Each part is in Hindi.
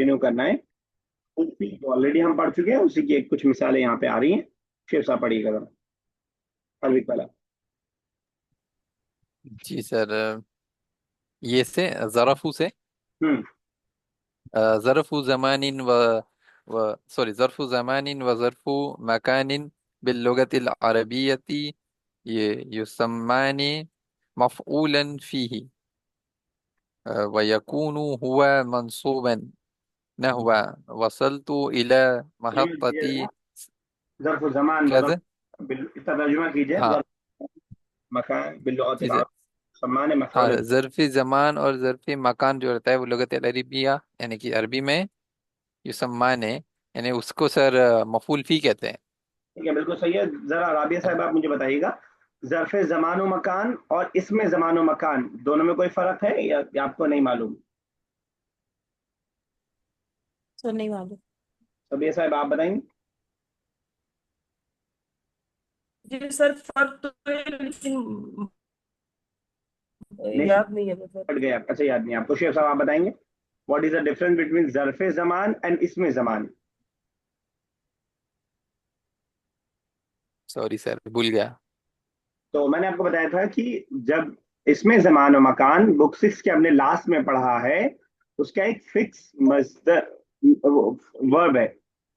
कंटिन्यू करना है। उसी ऑलरेडी हम पढ़ चुके हैं, उसी की कुछ मिसालें यहाँ पे आ रही हैं। शेर साहब पढ़िएगा जरा, अरबिक वाला। जी सर, ये से ज़रफ़ू से हम्म। ज़रफ़ू ज़मानिन व सॉरी ज़रफ़ू ज़मानिन व ज़रफ़ू मकानिन बिल्लुगतिल अरबिय्यति ये युसम्मानी मफ़ऊलन फ़ीही व यकूनु हुवा मंसूबन नहवा वसलतु इला महत्तती। ये ज़र्फ ज़मान क्या बदल, सर? इसका तर्जुमा कीजिए। हाँ ज़र्फ मकान बिल्लुग़तिल जी सर। अरब, सम्मान हाँ, मफ़ऊल। ज़र्फ़ी ज़मान और ज़र्फ़ी मकान जो रहता है वो लुगत अरबिया यानी कि अरबी में युसम्मान है, यानी उसको सर मफूल फी कहते हैं। ठीक है, बिल्कुल सही है। जरा राबिया साहब आप मुझे बताइएगा, ज़र्फ ज़मान व मकान और इसमें ज़मान व मकान दोनों में कोई फर्क है या आपको नहीं मालूम? सर नहीं मालूम। रबिया साहब आप बताएंगे। जी सर, फर्क तो है लेकिन नहीं, याद नहीं है मतलब। हट गया, अच्छा याद नहीं आपको। शेख साहब आप बताएंगे, what is the difference between ज़र्फ ज़मान एंड इसमें ज़मान? सॉरी सर, भूल गया। तो मैंने आपको बताया था कि जब इसमें ज़मान व मकान बुक 6 के हमने लास्ट में पढ़ा है, उसका एक फिक्स मस्दर वर्ब है,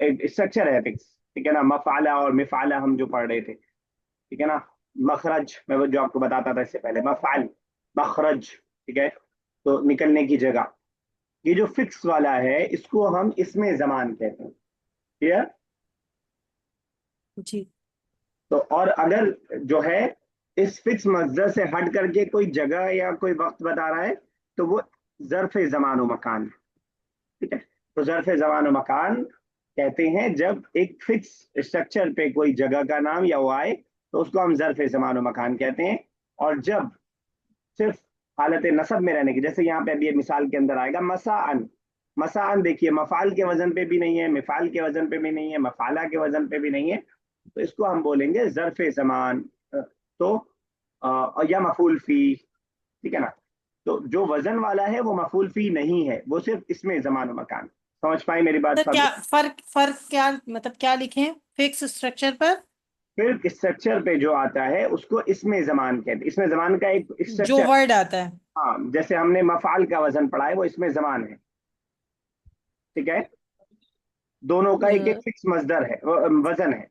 एक स्ट्रक्चर है फिक्स। ठीक है ना, मफाला और मिफाला हम जो पढ़ रहे थे, ठीक है ना। मखरज मैं वो जो आपको बताता था इससे पहले, मफाल, मखरज, ठीक है। तो निकलने की जगह, ये जो फिक्स वाला है इसको हम इसमें ज़मान कहते हैं। क्लियर? जी। तो और अगर जो है इस फिक्स मस्दर से हट करके कोई जगह या कोई वक्त बता रहा है, तो वो ज़र्फ ज़मान व मकान है। ठीक है। तो ज़र्फ ज़मान व मकान कहते हैं जब एक फिक्स स्ट्रक्चर पे कोई जगह का नाम या वो आए, तो उसको हम ज़र्फ ज़मान व मकान कहते हैं। और जब सिर्फ हालत नसब में रहने की, जैसे यहाँ पे अभी ये मिसाल के अंदर आएगा मसाअन। मसाअन देखिए, मफाल के वजन पे भी नहीं है, मिफाल के वजन पे भी नहीं है, मफाला के वजन पे भी नहीं है, तो इसको हम बोलेंगे ज़र्फ ज़मान। तो या मफूल फी। ठीक है ना। तो जो वजन वाला है वो मफूल फी नहीं है, वो सिर्फ इसमें ज़मान व मकान। समझ पाई मेरी बात सर सब? क्या फर्क फर्क क्या मतलब क्या लिखें फिक्स स्ट्रक्चर पर? फिर स्ट्रक्चर पे जो आता है उसको इसमें ज़मान कहते हैं। इसमें ज़मान का एक जो स्ट्रक्चर। वर्ड आता है। हाँ, जैसे हमने मफाल का वजन पढ़ा है वो इसमें ज़मान है। ठीक है। दोनों का एक एक अ, फिक्स मजदर है, वजन है।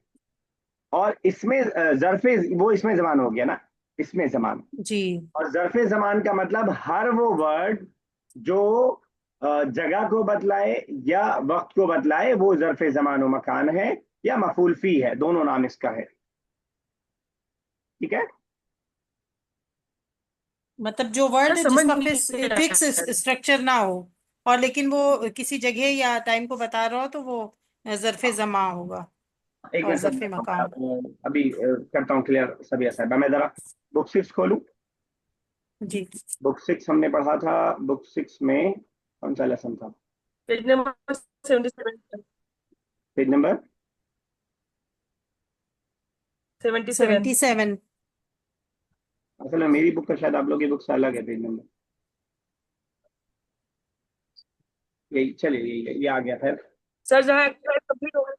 और इसमें जरफे, वो इसमें जमान हो गया ना, इसमें जमान। जी। और जरफे जमान का मतलब हर वो वर्ड जो जगह को बतलाए या वक्त को बतलाए, वो जरफे जमान व मकान है या मफूल फी है, दोनों नाम इसका है। ठीक है। मतलब जो सर वर्ड समझ जिसका नहीं फिक्स आया। स्ट्रक्चर ना हो और लेकिन वो किसी जगह या टाइम को बता रहा हो तो वो ज़र्फ़े ज़मा होगा एक और मिनट ज़र्फ़े समझाता हूँ मैं मकान। आपको। अभी करता हूँ क्लियर सभी साहब। मैं जरा बुक 6 खोलूँ। जी। बुक 6 हमने पढ़ा था। बुक 6 में कौन सा लेसन था? Page number 77। Page number 77। 77। असल में मेरी बुक का शायद आप लोग की बुक से अलग है पेज नंबर। यही चलिए, ये आ गया। फिर सर जहाँ एक्सरसाइज कंप्लीट हो गई,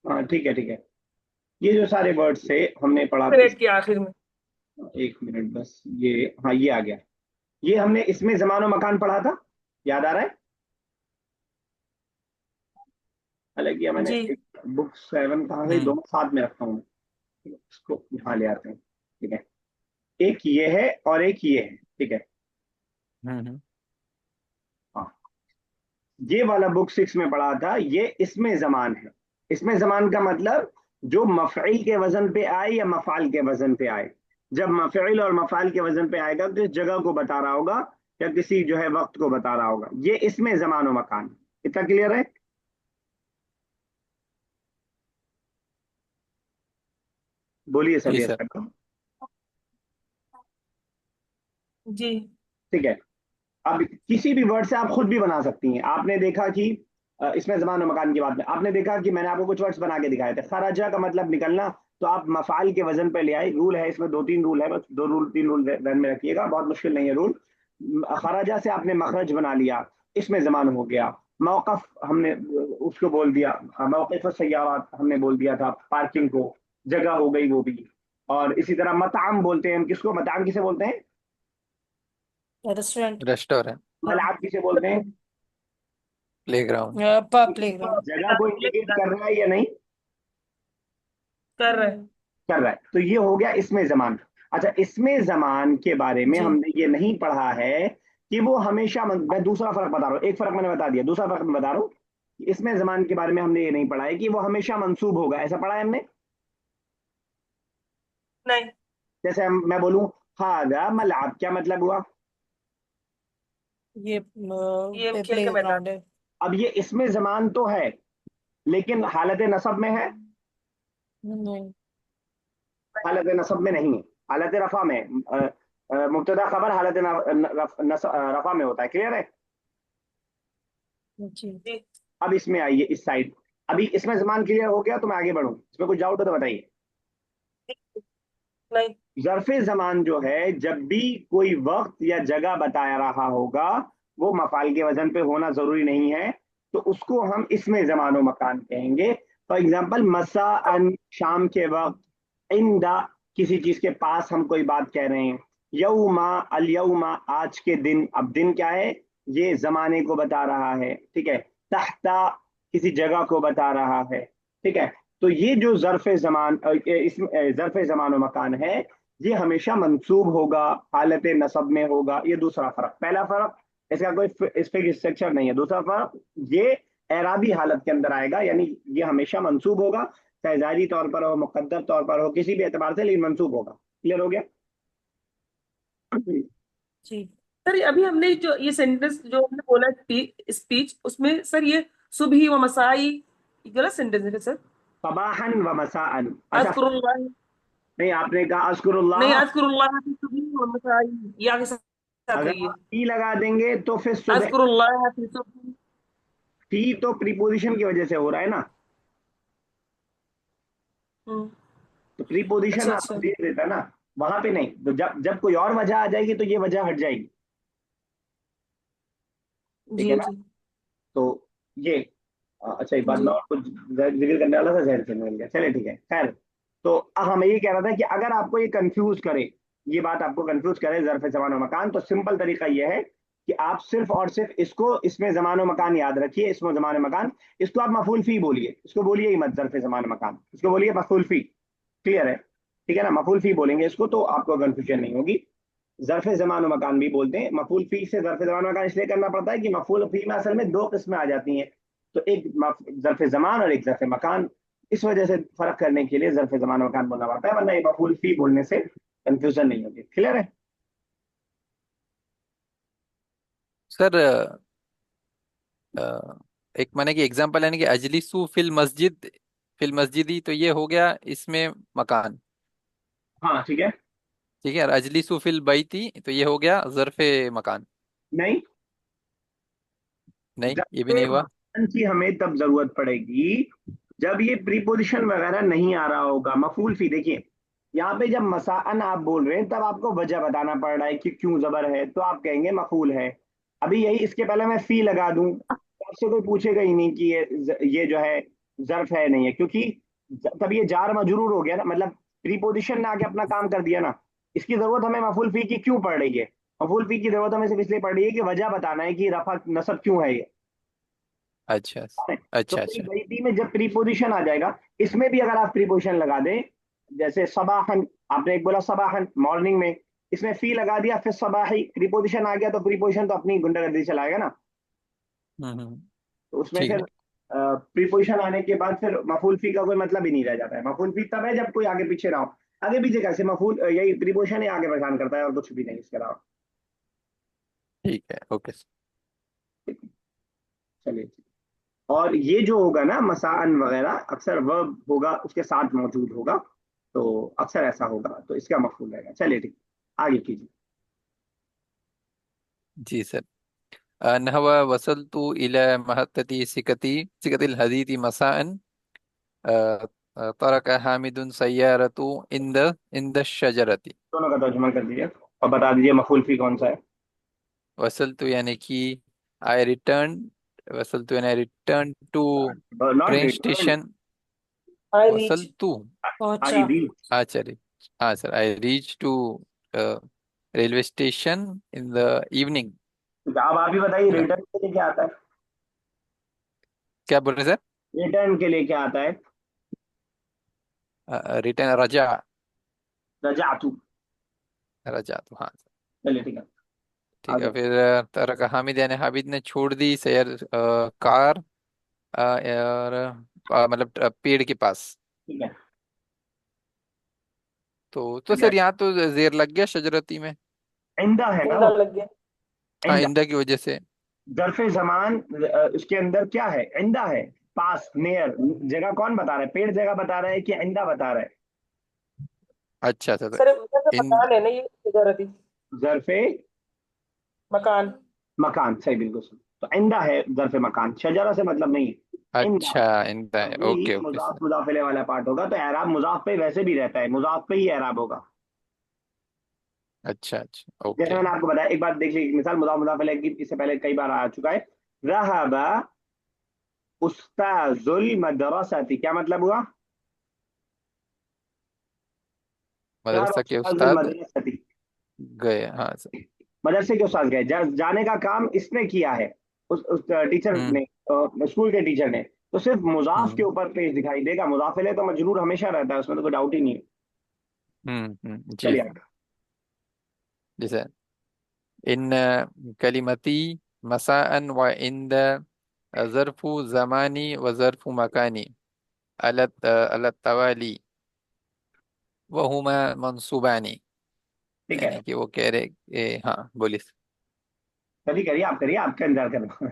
हाँ, ठीक है, ठीक है। ये जो सारे वर्ड्स थे हमने पढ़ा इस, मिनट के आखिर में। एक मिनट बस। ये, हाँ, ये आ गया। ये हमने इसमें जमानो मकान पढ़ा था, याद आ रहा है? हालांकि मैंने जी। एक बुक 7 कहाँ गई, हम्म दोनों साथ में रखता हूँ। इसको यहाँ ले आते हैं। ठीक है। एक ये है और एक ये है। ठीक है। हम्म। हाँ, ये वाला बुक 6 में पढ़ा था, ये इसमें जमान है। इसमें जमान का मतलब जो मफ़ईल के वजन पे आए या मफ़ाल के वजन पे आए। जब मफ़ईल और मफ़ाल के वजन पे आएगा तो इस जगह को बता रहा होगा या किसी जो है वक्त को बता रहा होगा, ये इसमें जमान व मकान। इतना क्लियर है? बोलिए जी सभी सर। सर। जी ठीक है। अब किसी भी वर्ड से आप खुद भी बना सकती हैं। आपने देखा कि इसमें जमान और मकान की बात में आपने देखा कि मैंने आपको कुछ वर्ड्स बना के दिखाए थे। खराजा का मतलब निकलना, तो आप मफाल के वजन पे ले आए। रूल है इसमें, 2-3 रूल है, बस 2 रूल 3 रूल ध्यान में रखिएगा, बहुत मुश्किल नहीं है रूल। खराजा से आपने मखरज बना लिया, इसमें ज़मान हो गया। मौक़िफ़ हमने उसको बोल दिया, मौक़िफ़ सय्यारात हमने बोल दिया था पार्किंग को, जगह हो गई वो भी। और इसी तरह मताम बोलते हैं हम किसको, मताम किसे बोलते हैं? रेस्टोरेंट, रेस्टोरेंट, मलाब किसे बोलते हैं? प्लेग्राउंड। Pub, playground. जगह को इंडिकेट कर रहा है या नहीं कर रहे कर रहा है? तो ये हो गया इसमें ज़मान। अच्छा, इसमें ज़मान के बारे में जी हमने ये नहीं पढ़ा है कि वो हमेशा मैं दूसरा फर्क बता रहा हूँ, एक फर्क मैंने बता दिया, दूसरा फर्क मैं बता रहा हूँ कि इसमें ज़मान के बारे में हमने ये नहीं पढ़ा है कि वो हमेशा मंसूब होगा, ऐसा पढ़ा है हमने? नहीं। जैसे मैं बोलूं हादा मलाब, क्या मतलब हुआ? ये ये खेल का मैदान। प्लेग्राउंड है। अब ये इसमें ज़मान तो है लेकिन हालत नसब में है, नहीं, हालत नसब में नहीं है, हालत रफा में है। मुब्तदा खबर हालत रफा में होता है, क्लियर है? जी जी। अब इसमें आइए इस साइड। अभी इसमें ज़मान क्लियर हो गया तो मैं आगे बढ़ूं, इसमें कुछ डाउट हो तो बताइए। नहीं। ज़र्फ़े ज़मान जो है, जब भी कोई वक्त या जगह बताया रहा होगा, वो मफ़ाल के वजन पे होना ज़रूरी नहीं है, तो उसको हम इसमें ज़मान व मकान कहेंगे। फॉर एग्जाम्पल मसाअन, शाम के वक्त, इंदा, किसी चीज़ के पास हम कोई बात कह रहे हैं, यौमा, अल यौमा, आज के दिन, अब दिन क्या है, ये ज़माने को बता रहा है, ठीक है। तहता, किसी जगह को बता रहा है, ठीक है। तो ये जो ज़र्फ़े ज़मान, इसमें ज़र्फ़े ज़मान व मकान है, ये हमेशा मंसूब होगा, हालत नसब में होगा। ये दूसरा फर्क। पहला फर्क, इसका कोई स्पेसिफिक स्ट्रक्चर नहीं है। दूसरा फर्क, ये एराबी हालत के अंदर आएगा, यानी ये हमेशा मंसूब होगा, चाहे ज़ाहिरी तौर पर हो, मुकद्दर तौर पर हो, किसी भी एतबार से, लेकिन मंसूब होगा। क्लियर हो गया? जी सर अभी हमने जो ये सेंटेंस जो हमने बोला स्पीच, उसमें सर ये सुबही व मसाई, ये गलत सेंटेंस है सर। सबाहन व मसाअन, अच्छा। अज़कुरुल्लाह, नहीं, आपने कहा नहीं अज़कुरुल्लाह। अज़कुरुल्लाह फी सुबही व मसाई, ये आगे साथ अगर रही है। आप ई लगा देंगे तो फिर सुबह, अज़कुरुल्लाह फी सुबही। टी तो प्रीपोजिशन की वजह से हो रहा है ना, हम्म, तो प्रीपोजिशन अच्छा आपको अच्छा। दे देता ना, वहां पे नहीं। तो जब जब कोई और वजह आ जाएगी तो ये वजह हट जाएगी, ठीक है जी ना? जी तो ये अच्छा, एक बात जी मैं और कुछ जिक्र करने वाला था, जहर से मिल गया, चले ठीक है, खैर। तो हाँ, मैं ये कह रहा था कि अगर आपको ये कंफ्यूज करे, ये बात आपको कंफ्यूज करे ज़र्फ़ ज़मान व मकान, तो सिंपल तरीका ये है कि आप सिर्फ और सिर्फ इसको, इसमें ज़मान व मकान याद रखिए, इसमें ज़मान व मकान, इसको आप मफूल फी बोलिए, इसको बोलिए ही मत ज़र्फ़ ज़मान व मकान, इसको बोलिए मफूल फी। क्लियर है? ठीक है ना, मफूल फी बोलेंगे इसको तो आपको कंफ्यूजन नहीं होगी। ज़र्फ़ ज़मान व मकान भी बोलते हैं। मफूल फी से ज़र्फ़ ज़मान व मकान इसलिए करना पड़ता है कि मफूल फी में असल में दो किस्में आ जाती हैं, तो एक ज़र्फ़ ज़मान और एक ज़र्फ़ मकान। इस वजह से फर्क करने के लिए ज़र्फ़ ज़मान व मकान बोलना पड़ता है, वरना ये मफूल फी बोलने से कंफ्यूजन नहीं होगी। क्लियर है? सर एक माने कि एग्जांपल है ना कि अजलिसु फिल मस्जिद, फिल मस्जिदी, तो ये हो गया इसमें मकान, हाँ, ठीक है। ठीक है। और अजलिसु फिल बैती, तो ये हो गया ज़र्फ़े मकान। नहीं, नहीं, ये भी ज़र्फ़ नहीं हुआ। मकान की हमें तब जरूरत पड़ेगी जब ये प्रीपोजिशन वगैरह नहीं आ रहा होगा। मफूल फी देखिए, यहाँ पे जब मसाअन आप बोल रहे हैं तब आपको वजह बताना पड़ रहा है कि क्यों जबर है, तो आप कहेंगे मफूल है। अभी यही इसके पहले मैं फी लगा दूं तो आपसे कोई पूछेगा ही नहीं कि ये जो है जर्फ है नहीं है, क्योंकि तब ये जार मजरूर हो गया ना, मतलब प्रीपोजिशन ने आके अपना काम कर दिया ना। इसकी जरूरत हमें मफूल फी की क्यों पड़ रही है? मफूल फी की जरूरत हमें सिर्फ इसलिए पड़ रही है कि वजह बताना है कि रफा नसब क्यों है ये। अच्छा तो अच्छा फिर अच्छा। गईती में जब प्रीपोजिशन आ जाएगा, इसमें भी अगर आप प्रीपोजिशन लगा दें, जैसे सबाहन, आपने एक बोला सबाहन मॉर्निंग में, इसमें फी लगा दिया, फिर सबाही प्रीपोजिशन आ गया, तो प्रीपोजिशन तो अपनी गुंडागर्दी चलाएगा ना। हम्म, तो उसमें ठीक फिर है। प्रीपोजिशन आने के बाद फिर मफूल फी का कोई मतलब ही नहीं रह जाता है। मफूल फी तब है जब कोई आगे पीछे ना हो। आगे पीछे कैसे, मफूल यही प्रीपोजिशन ही आगे परेशान करता है और कुछ भी नहीं इसके अलावा। ठीक है, ओके। चलिए, और ये जो होगा ना मसाअन वगैरह, अक्सर वर्ब होगा उसके साथ मौजूद होगा, तो अक्सर ऐसा होगा, तो इसका मफहूम रहेगा। चलिए ठीक, आगे कीजिए। जी सर। नहव वसलतु इला महत्तती सिकती सिकतिल हदीति मसाअन, तरक हामिदुन सय्यारतु इंद इंद शजरती। दोनों का तर्जुमा कर दीजिए और बता दीजिए मफूल फी कौन सा है। वसलतु यानी कि I returned वसलतु and I returned to not train return. station I reach. वसलतु I पहुंचा reached. अच्छा हाँ sir I reached to railway station in the evening अब आप ही बताइए है ना रिटर्न के लिए क्या आता है? क्या बोल रहे सर रिटर्न के लिए क्या आता है? रिटर्न रजा रजातु। रजा तो हाँ चलिए ठीक है, ठीक है आगे। फिर तरक हामिद यानी हामिद ने छोड़ दी सैर कार और मतलब पेड़ के पास ठीक है, तो ठीक है। सर यहाँ तो जेर लग गया शजरती में इंदा है ना इंदा वो, लग गया। हाँ इंदा। इंदा की वजह से जरफे जमान उसके अंदर क्या है? इंदा है, पास, नियर। जगह कौन बता रहा है? पेड़ जगह बता रहा है कि इंदा बता रहा है? अच्छा सर सर जैसे इन मकान है ना, ये इजारती जरफे मकान। मकान, सही, बिल्कुल सही। तो इंदा है जरफे मकान, शजरा से मतलब नहीं है, इंदा। अच्छा इंदा है अब वही ओके ओके मुजाफ सर मुजाफिले वाला पार्ट होगा, तो एराब मुजाफ पे वैसे भी रहता है, मुजाफ पे ही एराब होगा। अच्छा अच्छा जैसे ओके मैंने आपको बताया, एक बार देख लीजिए, मिसाल मुजाफ मुजाफिले की इससे पहले कई बार आ चुका है। रहाबा उस्ताजुल मदरसती, क्या मतलब हुआ? मदरसा के उस्ताजुल उस्ताद मदरसती, गए हाँ सर मदरसे के उस्ताद गए। जाने का काम इसने किया है, उस टीचर हम्म ने, स्कूल के टीचर ने। तो सिर्फ मुजाफ के हम्म ऊपर पेश दिखाई देगा, मुजाफिले तो मजरूर हमेशा रहता है, उसमें तो कोई डाउट ही नहीं है। जी चलिए सर जी सर इन कलिमती मसाअन व इंद ज़र्फु ज़मानी व ज़र्फु मकानी अलत तवाली वहुमा मंसूबानी ठीक है, यानी कि वो कह रहे हाँ बोलिए करिए करिए, आप करिए, आपका इंतजार कर रहा हूँ।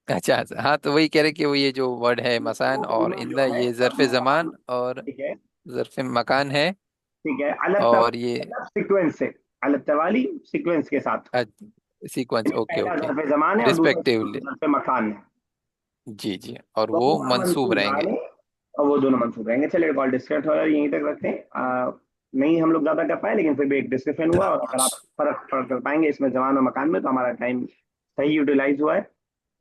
अच्छा अच्छा हाँ तो वही कह रहे कि वो ये जो वर्ड है मसान वो और दोनों इंदा जो है ये सब ज़र्फ़ ज़मान और ठीक है, ज़र्फ़ मकान है ठीक है। अलग और ये मतलब सीक्वेंस से, अलग तवाली सीक्वेंस के साथ। सीक्वेंस ओके पहला ओके ज़र्फ़े ज़मान है और दूसरा रिस्पेक्टिवली ज़र्फ़े मकान है। जी जी और तो वो हुआ मंसूब रहेंगे मंसूबाने, और वो दोनों मंसूब रहेंगे। चलिए कॉल डिस्कस हो रहा है, यहीं तक रखते हैं। नहीं हम लोग ज्यादा कर पाए, लेकिन फिर भी एक डिस्कशन हुआ, और अगर आप फर्क फर्क कर पाएंगे इसमें जवान और मकान में, तो हमारा टाइम सही यूटिलाइज हुआ है।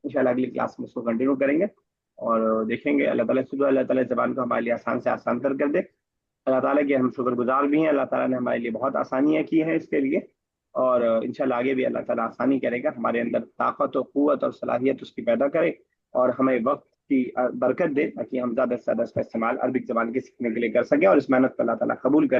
इंशाल्लाह अगली क्लास में इसको कंटिन्यू करेंगे और देखेंगे। अल्लाह ताला से दुआ, अल्लाह ताला जबान को हमारे लिए आसान से आसान कर दे। अल्लाह ताला के हम शुक्रगुजार भी हैं, अल्लाह ताला ने हमारे लिए बहुत आसानियाँ की हैं इसके लिए। और इंशाल्लाह आगे भी अल्लाह ताला आसानी करेगा, हमारे अंदर ताकत और क़ुव्वत और सलाहियत उसकी पैदा करे, और हमें वक्त की बरकत दे, ताकि हम ज़्यादा से ज़्यादा इसका इस्तेमाल अरबिक ज़बान के सीखने के लिए कर सकें, और इस मेहनत को अल्लाह ताला कबूल करे।